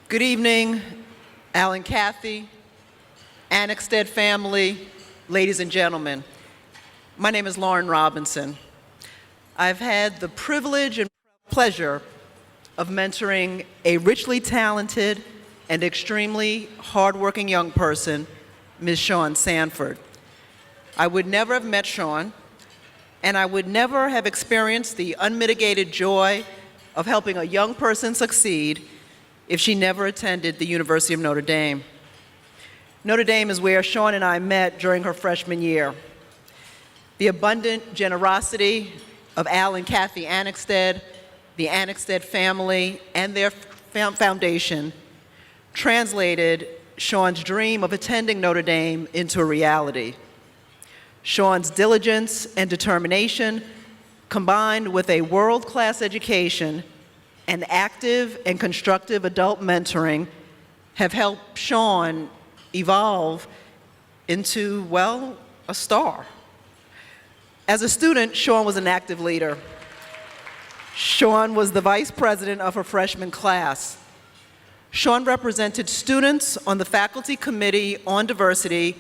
Good evening, Al and Kathy, Annexted family, ladies and gentlemen. My name is Lauren Robinson. I've had the privilege and pleasure of mentoring a richly talented and extremely hardworking young person, Ms. Shawn Sanford. I would never have met Shawn, and I would never have experienced the unmitigated joy of helping a young person succeed if she never attended the University of Notre Dame. Notre Dame is where Shawn and I met during her freshman year. The abundant generosity of Al and Kathy Annexted, the Annexted family, and their foundation translated Shawn's dream of attending Notre Dame into a reality. Shawn's diligence and determination, combined with a world-class education and active and constructive adult mentoring, have helped Shawn evolve into, well, a star. As a student, Shawn was an active leader. Shawn was the vice president of her freshman class. Shawn represented students on the faculty committee on diversity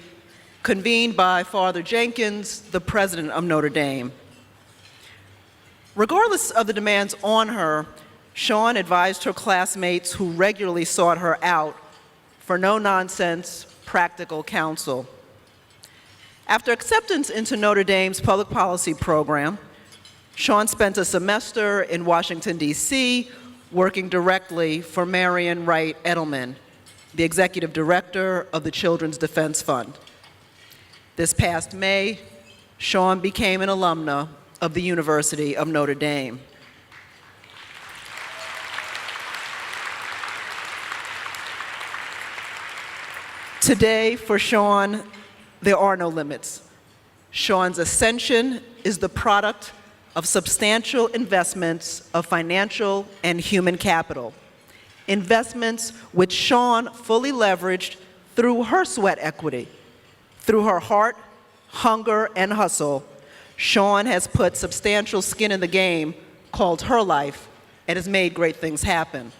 convened by Father Jenkins, the president of Notre Dame. Regardless of the demands on her, Shawn advised her classmates who regularly sought her out for no-nonsense, practical counsel. After acceptance into Notre Dame's public policy program, Shawn spent a semester in Washington, D.C., working directly for Marian Wright Edelman, the executive director of the Children's Defense Fund. This past May, Shawn became an alumna of the University of Notre Dame. Today, for Shawn, there are no limits. Shawn's ascension is the product of substantial investments of financial and human capital, investments which Shawn fully leveraged through her sweat equity. Through her heart, hunger, and hustle, Shawn has put substantial skin in the game called her life and has made great things happen.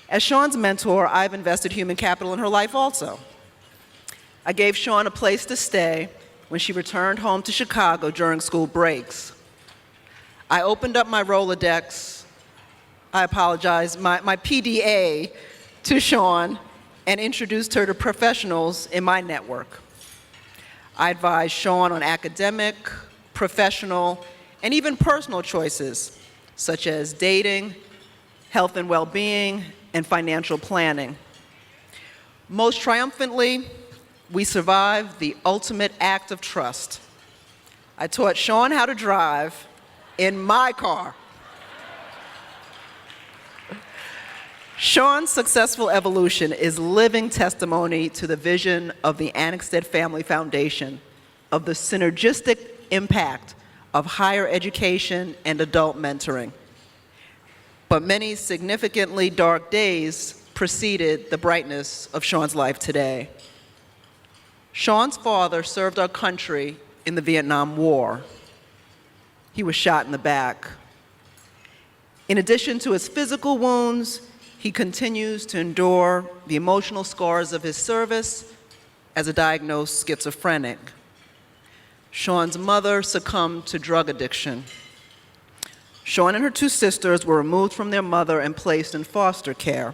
As Shawn's mentor, I've invested human capital in her life also. I gave Shawn a place to stay when she returned home to Chicago during school breaks. I opened up my Rolodex, my PDA, to Shawn and introduced her to professionals in my network. I advised Shawn on academic, professional, and even personal choices, such as dating, health and well-being, and financial planning. Most triumphantly, we survived the ultimate act of trust. I taught Shawn how to drive in my car. Shawn's successful evolution is living testimony to the vision of the Annexted Family Foundation, of the synergistic impact of higher education and adult mentoring. But many significantly dark days preceded the brightness of Shawn's life today. Shawn's father served our country in the Vietnam War. He was shot in the back. In addition to his physical wounds, he continues to endure the emotional scars of his service as a diagnosed schizophrenic. Shawn's mother succumbed to drug addiction. Shawn and her two sisters were removed from their mother and placed in foster care.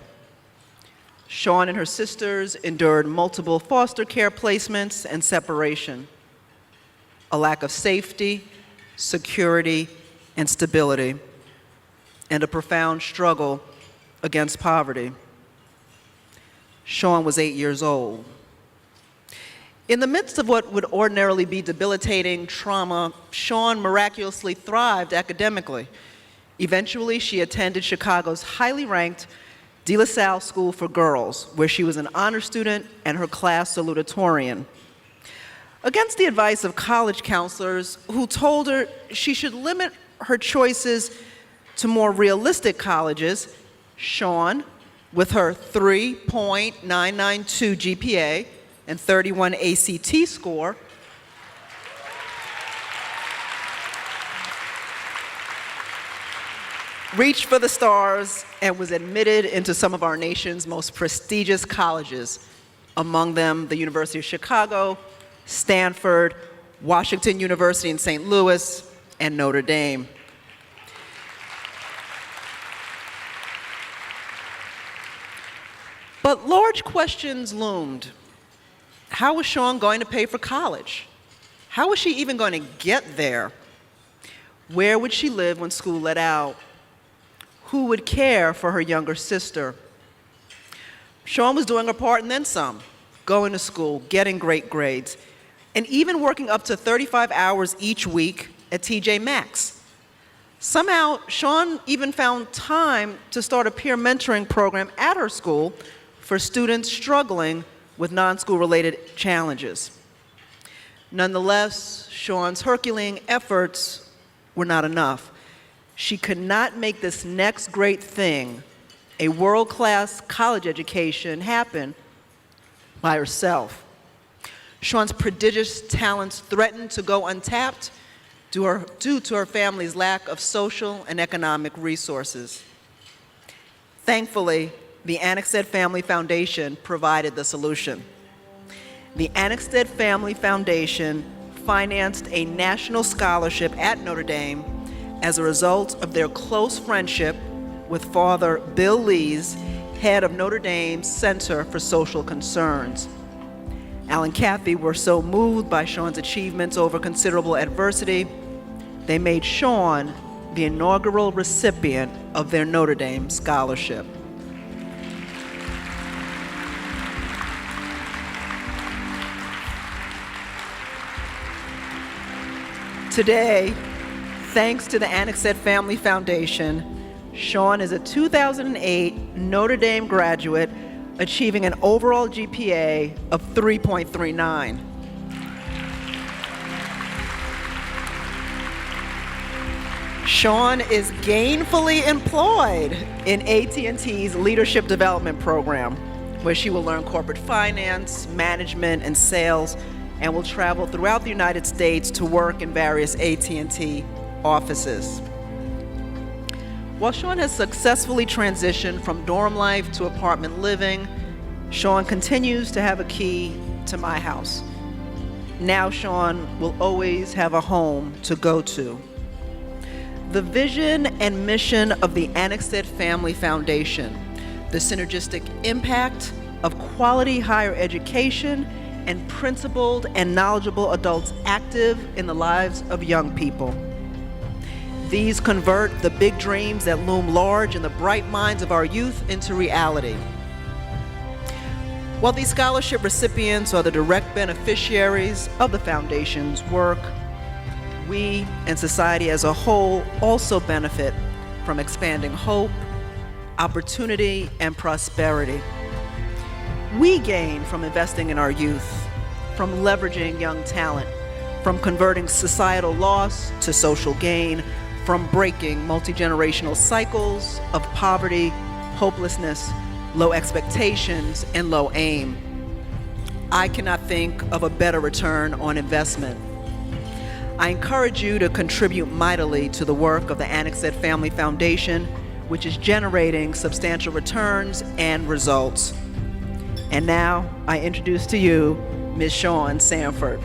Shawn and her sisters endured multiple foster care placements and separation, a lack of safety, security, and stability, and a profound struggle against poverty. Shawn was 8 years old. In the midst of what would ordinarily be debilitating trauma, Shawn miraculously thrived academically. Eventually, she attended Chicago's highly ranked De La Salle School for Girls, where she was an honor student and her class salutatorian. Against the advice of college counselors who told her she should limit her choices to more realistic colleges, Shawn, with her 3.992 GPA and 31 ACT score, reached for the stars and was admitted into some of our nation's most prestigious colleges, among them the University of Chicago, Stanford, Washington University in St. Louis, and Notre Dame. But large questions loomed. How was Shawn going to pay for college? How was she even going to get there? Where would she live when school let out? Who would care for her younger sister? Shawn was doing her part and then some, going to school, getting great grades, and even working up to 35 hours each week at TJ Maxx. Somehow, Shawn even found time to start a peer mentoring program at her school for students struggling with non-school related challenges. Nonetheless, Shawn's Herculean efforts were not enough. She could not make this next great thing, a world-class college education, happen by herself. Shawn's prodigious talents threatened to go untapped due to her family's lack of social and economic resources. Thankfully, the Annexted Family Foundation provided the solution. The Annexted Family Foundation financed a national scholarship at Notre Dame as a result of their close friendship with Father Bill Lees, head of Notre Dame's Center for Social Concerns. Al and Kathy were so moved by Shawn's achievements over considerable adversity, they made Shawn the inaugural recipient of their Notre Dame scholarship. Today, thanks to the Annexted Family Foundation, Shawn is a 2008 Notre Dame graduate, achieving an overall GPA of 3.39. Shawn is gainfully employed in AT&T's Leadership Development Program, where she will learn corporate finance, management, and sales, and will travel throughout the United States to work in various AT&T offices. While Shawn has successfully transitioned from dorm life to apartment living, Shawn continues to have a key to my house. Now Shawn will always have a home to go to. The vision and mission of the Annexted Family Foundation, the synergistic impact of quality higher education and principled and knowledgeable adults active in the lives of young people. These convert the big dreams that loom large in the bright minds of our youth into reality. While these scholarship recipients are the direct beneficiaries of the Foundation's work, we and society as a whole also benefit from expanding hope, opportunity, and prosperity. We gain from investing in our youth, from leveraging young talent, from converting societal loss to social gain, from breaking multi-generational cycles of poverty, hopelessness, low expectations, and low aim. I cannot think of a better return on investment. I encourage you to contribute mightily to the work of the Annexted Family Foundation, which is generating substantial returns and results. And now I introduce to you Ms. Shawn Sanford.